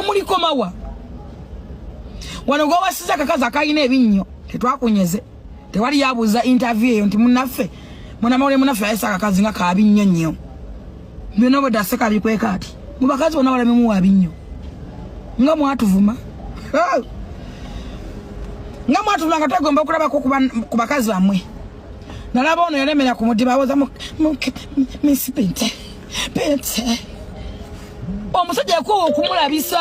muliko mawa wano go wasiza kakaza kayina ebinyo tetwakunyeze tewali yabuza interview eyo nti munaffe munaffe ayesa kakazi nga kabinyo nnyo bino boda aseka bikweeka ati mubakazi bona wala memu wabinyo nga mwatuvuma nga mwatuvuma nga twagomba okulaba ko ku bakazi bamwe nalaba ono yalemera ku mudiba awoza Miss Pente omusajja yakowa okumulabisa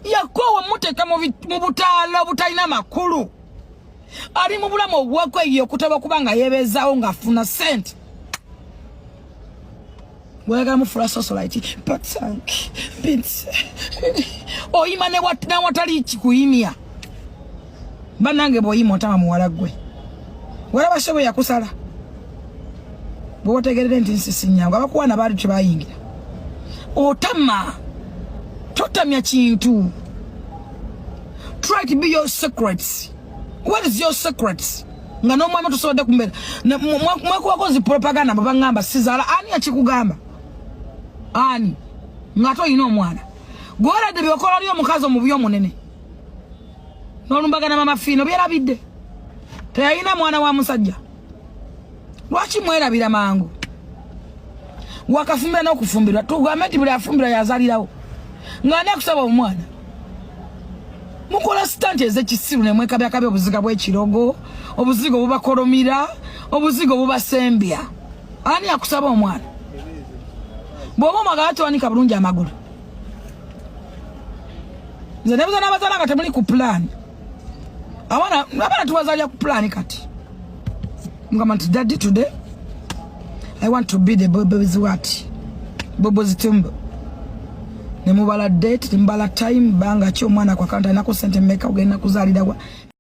yakowa muteka mu butaala butalina makulu ali mu bulamu obwakweyo okutaba kubanga yebeezaawo ng'afuna sente wega mu fula society patsank pizza oyima ne watali kikuyimya banange boyima otama muwala gwe wala bashobe yakusala bo wategerere nti nsisinyanga abakuwana bali tebayingira otama totamya kintu try to be your secrets. What is your secrets? Nga no mama tusode kumbera mwako wakozi propaganda babangamba sizala ani achikugamba ani ngato ino mwana gora de byokola lyo mukazo mu byo munene nolumbagana mama fino byerabidde tayina mwana wa musajja lwachi mwerabira mangu wakafumbira n'okufumbirwa tugamenti buli afumbira yazalirawo ngane kusaba omwana mukola stante ezekisiru ne mwekabya obuziga bw'ekirogo obuzigo bubakolomira obuzigo bubasembya ani akusaba omwana bwoba omwagala towanika bulungi amagulu nze nebuza n'abazaala nga temuli ku plan abaana tubazaalya ku plan kati mugamba nti daddy today I want to be the baby's what bobo's timbo ne mubala date ne mbala time banga kyo mwana kwa kanta nako sente meka ugenda kuzalira